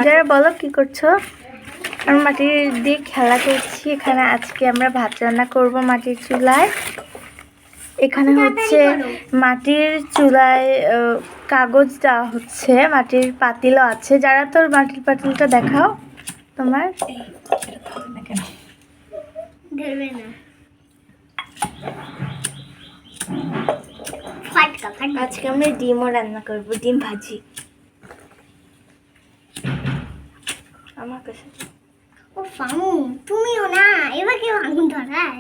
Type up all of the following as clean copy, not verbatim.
যারা বলো কি করছো? আমরা মাটির দিয়ে খেলা করছি। এখানে আজকে আমরা ভাত রান্না করব মাটির চুলায়। এখানে হচ্ছে মাটির চুলায় কাগজ দেওয়া হচ্ছে, মাটির পাতিলও আছে। যারা তোর মাটির পাতিলটা দেখাও তোমার। আজকে আমরা ডিমও রান্না করব, ডিম ভাজি। আমার কাছে ও ফামু, তুমিও না এবার কেউ আগুন ধরায়।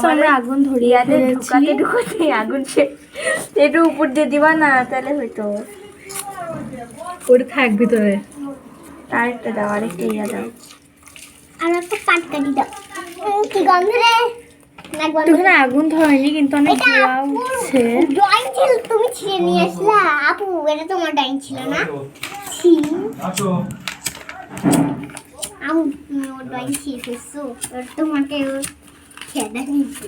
আমরা আগুন ধরিয়ে ঢুকাতে আগুন একটু উপর দিয়ে দিবা না, তাহলে হয়তো ওটা থাক ভিতরে। আরেকটা দাও, আরেকটা ইয়া দাও। আর একটা পাটকাঠি দাও। কি গন্ধ রে? এখানে আগুন ধরেনি কিন্তু অনেক ধোঁয়া উঠছে। ড্রয়িং ছিল, তুমি ছিঁড়ে নিয়ে আসলা। আপু এটা তোমার ড্রয়িং ছিল না? ছিল। আমি ওর ড্রয়িং শিখেছো, তোমাকে খেদা নিয়েছি।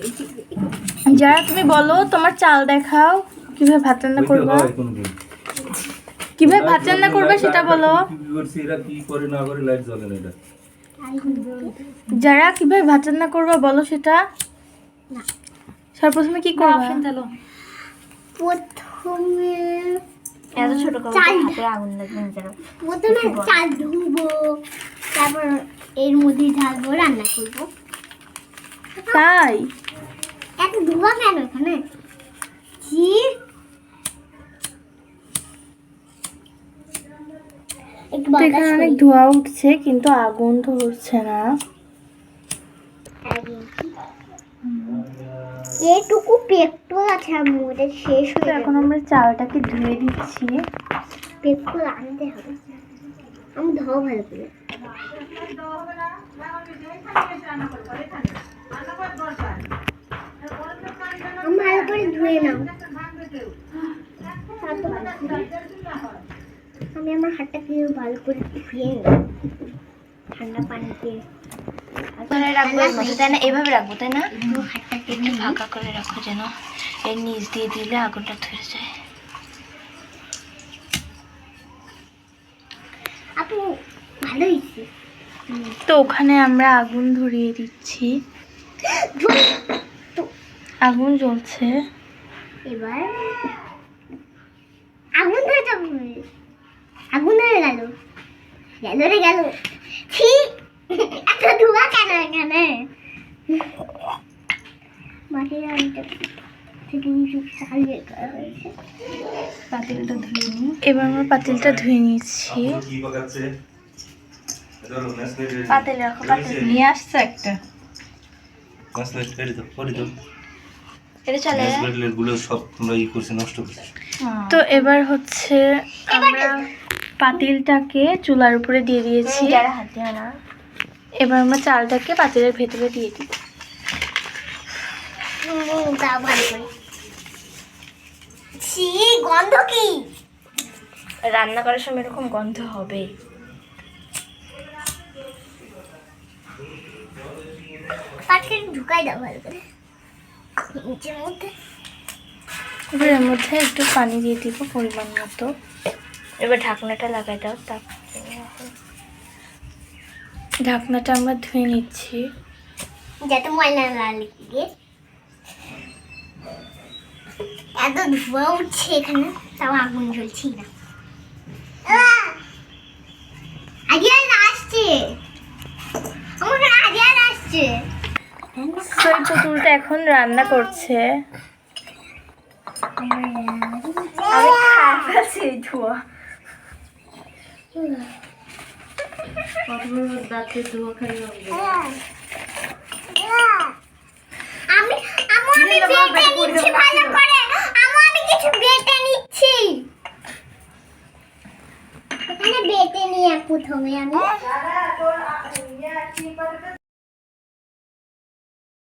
যারা তুমি বলো তোমার চাল দেখাও, কিভাবে ভাত রান্না করবা, কিভাবে ভাত রান্না করবে সেটা বলো। যারা কিভাবে ভাত রান্না করবা বলো সেটা। সর্বপ্রথমে কি করবা? প্রথমে এত ছোট হাতে আগুন লাগবে না। প্রথমে চাল ধুবো, তারপর এর মধ্যে ঢালবো, রান্না করবো। তাই এত ধোয়া কেন এখানে? কি এখানে অনেক ধোঁয়া উঠছে কিন্তু আগুন ধরছে না। এটুকু পেট্রোল আছে আমাদের, শেষ হয়ে যাবে। এখন আমরা চালটাকে ধুয়ে দিচ্ছি। পেট্রোল আনতে হবে, আমি ধোয়া ভালো করে। আমি ভালো করে ধুয়ে নাও। আমি আমার হাতটাকে ভালো করে ধুয়ে নাও ঠান্ডা পানিতে। তাই না, এভাবে রাখবো তাই না? হাতটাকে একটু ফাঁকা করে রাখো যেন এর নিচ দিয়ে দিলে আগুনটা ধরে যায়। আপু ভালো হয়েছে। তো ওখানে আমরা আগুন ধরিয়ে দিচ্ছি, আগুন জ্বলছে। এবার আগুন ধরে যাবে, আগুন ধরে গেল, রে গেল। ঠিক এত ধোঁয়া কেন এখানে? মাটির আগুনটা থেকে চাল বের করা হয়েছে। পাতিলটা ধুয়ে নিই। এবার আমরা পাতিলটা ধুয়ে নিচ্ছি। পাতিল রাখো, পাতিল নিয়ে আসছে একটা। তো এবার হচ্ছে আমরা পাতিলটাকে চুলার উপরে দিয়ে দিয়েছি। এবার আমরা চালটাকে পাতিলের ভেতরে দিয়ে দিই। গন্ধ কি? রান্না করার সময় এরকম গন্ধ হবে। পাতিল ঢুকাই দাও ভালো করে নিচের মধ্যে। এবার এর মধ্যে একটু পানি দিয়ে দিব পরিমাণ মতো। এবার ঢাকনাটা লাগাই দাও। ঢাকনাটা আমরা ধুয়ে নিচ্ছি যাতে ময়লা না লেগে। এত ধোঁয়া উঠছে এখানে, তাও আগুন জ্বলছি না। আরিয়ান আসছে, আমাকে আরিয়ান আসছে। সেই পুতুলটা এখন রান্না করছে। আমি খাচ্ছি ধোঁয়া। আমি বেটে নিচ্ছি ভালো করে। আমি কিছু বেটে নিচ্ছি। এখানে বেটে নিয়ে প্রথমে আমি